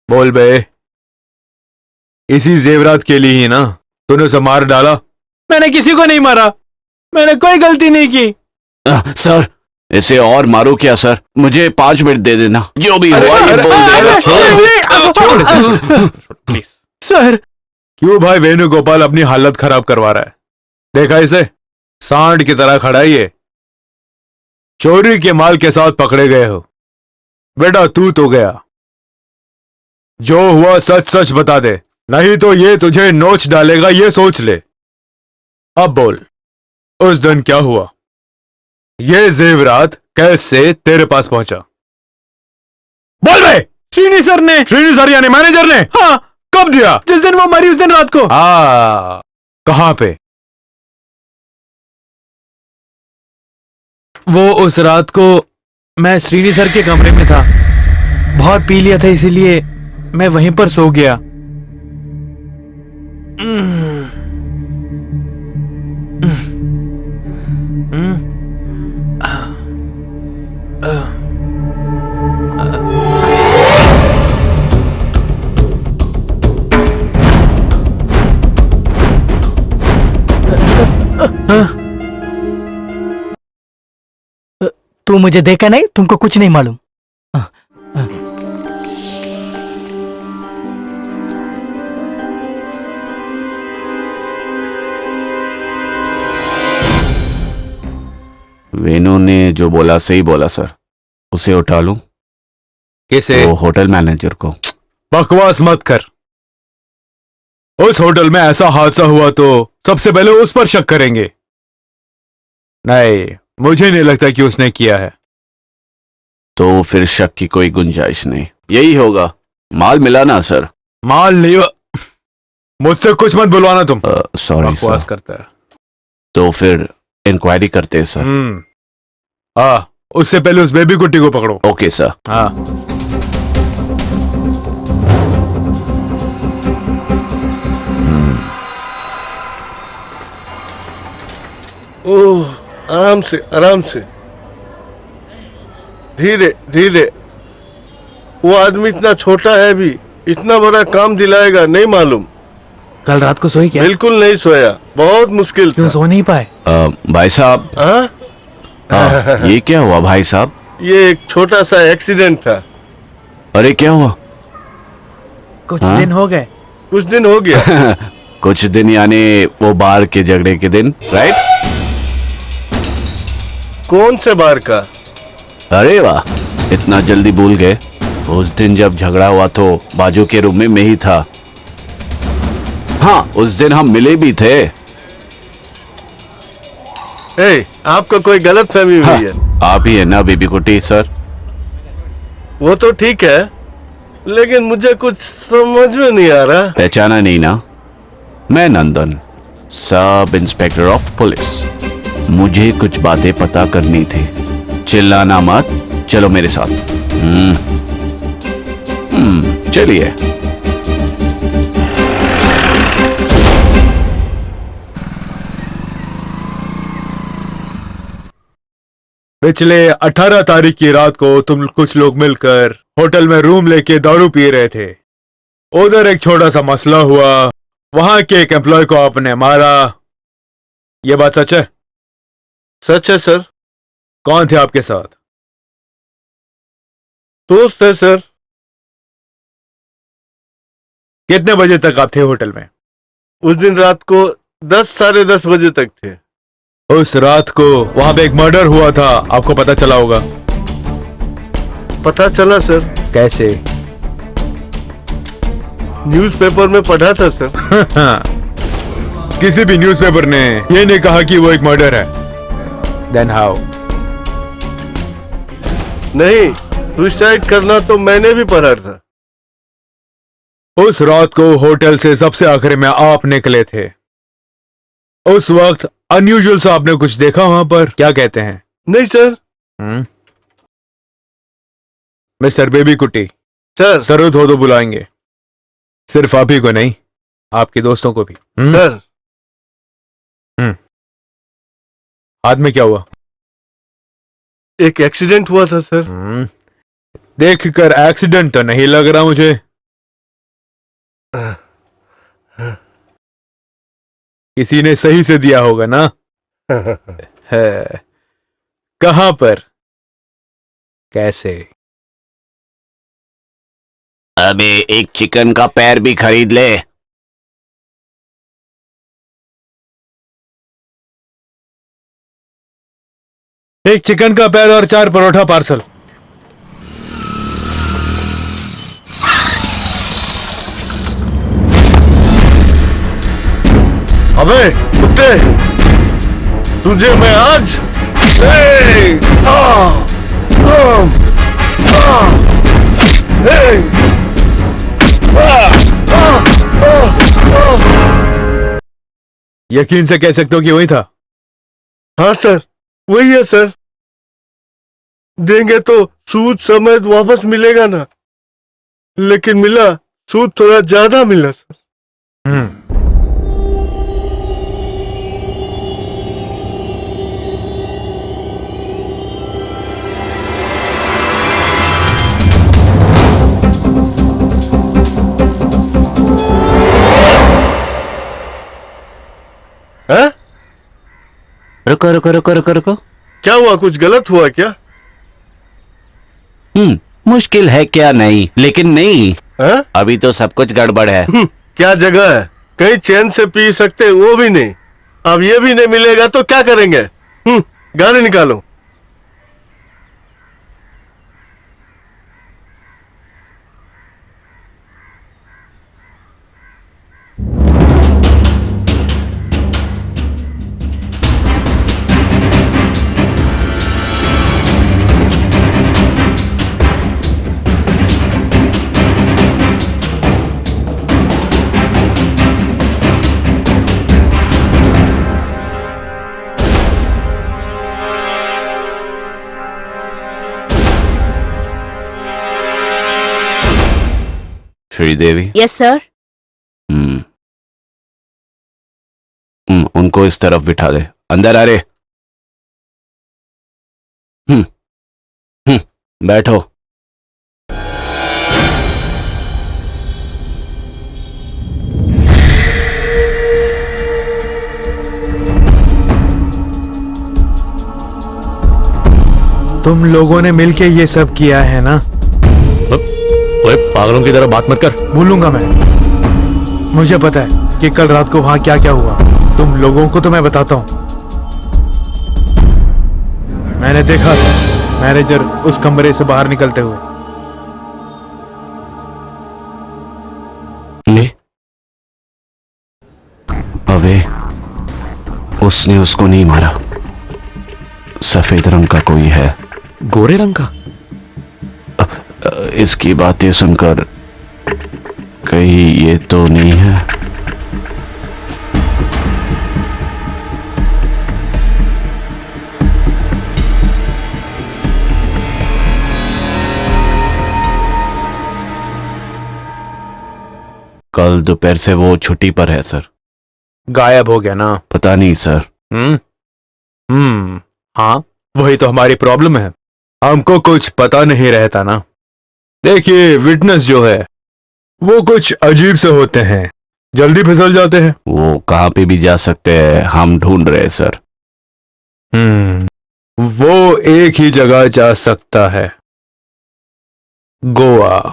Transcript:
बोल बे, इसी जेवरात के लिए ही ना तूने उसे मार डाला? मैंने किसी को नहीं मारा, मैंने कोई गलती नहीं की। सर, इसे और मारो क्या सर? मुझे 5 मिनट दे देना, जो भी हुआ ये बोल देना। Please sir. क्यों भाई वेणुगोपाल अपनी हालत खराब करवा रहा है? देखा इसे, सांड की तरह खड़ा है ये। चोरी के माल के साथ पकड़े गए हो बेटा, तू तो गया। जो हुआ सच सच बता दे, नहीं तो ये तुझे नोच डालेगा, ये सोच ले। अब बोल, उस दिन क्या हुआ? ये जेवरात कैसे तेरे पास पहुंचा? बोल बे। श्रीनी सर ने। श्रीनी सर यानी मैनेजर ने? हाँ। कब दिया? जिस दिन वो मरी उस दिन रात को। कहां पे? वो उस रात को मैं श्रीनी सर के कमरे में था, बहुत पी लिया था इसीलिए मैं वहीं पर सो गया। तू मुझे देखा नहीं, तुमको कुछ नहीं मालूम। वेणु ने जो बोला सही बोला सर। उसे उठा लूं? किसे? वो होटल मैनेजर को। बकवास मत कर। उस होटल में ऐसा हादसा हुआ तो सबसे पहले उस पर शक करेंगे। नहीं, मुझे नहीं लगता कि उसने किया है। तो फिर शक की कोई गुंजाइश नहीं, यही होगा। माल मिला ना सर? माल नहीं, मुझसे कुछ मत बुलवाना तुम। सॉरी बकवास सर। करता है। तो फिर इंक्वायरी करते हैं सर। उससे पहले उस बेबी कुट्टी को पकड़ो। Okay sir. हाँ। ओह, आराम से आराम से, धीरे धीरे। वो आदमी इतना छोटा है भी इतना बड़ा काम दिलाएगा नहीं मालूम। कल रात को सोई क्या? बिल्कुल नहीं सोया, बहुत मुश्किल क्यों था। सो नहीं पाए? भाई साहब। ये क्या हुआ भाई साहब? ये एक छोटा सा एक्सीडेंट था। अरे क्या हुआ? कुछ दिन हो गए। कुछ दिन हो गया। कुछ दिन यानी वो बार के झगड़े के दिन, राइट? कौन से बार का? अरे वाह, इतना जल्दी भूल गए। उस दिन जब झगड़ा हुआ तो बाजू के रूम में मैं ही था। हाँ, उस दिन हम मिले भी थे। आपको कोई गलत फहमी हुई है। आप ही है ना बेबी कुटी सर? वो तो ठीक है, लेकिन मुझे कुछ समझ में नहीं आ रहा। पहचाना नहीं ना? मैं नंदन, सब इंस्पेक्टर ऑफ पुलिस। मुझे कुछ बातें पता करनी थी। चिल्लाना मत, चलो मेरे साथ। चलिए। पिछले 18 तारीख की रात को तुम कुछ लोग मिलकर होटल में रूम लेके दारू पी रहे थे। उधर एक छोटा सा मसला हुआ, वहां के एक एम्प्लॉय को आपने मारा। यह बात सच है? सच है सर। कौन थे आपके साथ? दोस्त है सर। कितने बजे तक आप थे होटल में? उस दिन रात को 10 साढ़े 10 बजे तक थे। उस रात को वहां पे एक मर्डर हुआ था, आपको पता चला होगा। पता चला सर। कैसे? न्यूज़पेपर में पढ़ा था सर। किसी भी न्यूज़पेपर ने ये नहीं कहा कि वो एक मर्डर है। Then how? नहीं, सुसाइड करना तो मैंने भी पढ़ा था। उस रात को होटल से सबसे आखिर में आप निकले थे। उस वक्त अनयूजुअल सा आपने कुछ देखा वहां पर, क्या कहते हैं? नहीं सर। मिस्टर बेबी कुट्टी सर। जरूरत हो तो बुलाएंगे, सिर्फ आप ही को नहीं, आपके दोस्तों को भी। सर। हाथ में क्या हुआ? एक एक्सीडेंट हुआ था सर। देखकर एक्सीडेंट तो नहीं लग रहा मुझे। किसी ने सही से दिया होगा ना? है। कहां पर? कैसे? अबे एक चिकन का पैर भी खरीद ले। एक चिकन का पैर और 4 परोठा पार्सल। अबे कुत्ते, तुझे मैं आज ए, आ, आ, आ, ए, यकीन से कह सकते हो कि वही था? हाँ सर, वही है सर। देंगे तो सूद समेत वापस मिलेगा ना, लेकिन मिला सूद थोड़ा ज्यादा मिला सर। हम्म। हैं? रुको रुको रुको रुको रुको। क्या हुआ, कुछ गलत हुआ क्या? मुश्किल है क्या? नहीं, लेकिन नहीं, हैं? अभी तो सब कुछ गड़बड़ है। क्या जगह है, कहीं चैन से पी सकते वो भी नहीं, अब ये भी नहीं मिलेगा तो क्या करेंगे? गाने निकालो। श्रीदेवी। Yes sir. उनको इस तरफ बिठा दे। अंदर आ रे। बैठो। तुम लोगों ने मिलके ये सब किया है ना? ओए, पागलों की तरह बात मत कर। भूलूंगा मैं। मुझे पता है कि कल रात को वहां क्या क्या हुआ। तुम लोगों को तो मैं बताता हूं। मैंने देखा था मैनेजर उस कमरे से बाहर निकलते हुए। अबे उसने उसको नहीं मारा। सफेद रंग का कोई है। गोरे रंग का? इसकी बातें सुनकर कहीं ये तो नहीं है? कल दोपहर से वो छुट्टी पर है सर। गायब हो गया ना? पता नहीं सर। हाँ, वही तो हमारी प्रॉब्लम है। हमको कुछ पता नहीं रहता ना। देखिए, विटनेस जो है वो कुछ अजीब से होते हैं, जल्दी फिसल जाते हैं। वो कहाँ पे भी जा सकते हैं, हम ढूंढ रहे हैं सर। वो एक ही जगह जा सकता है, गोवा।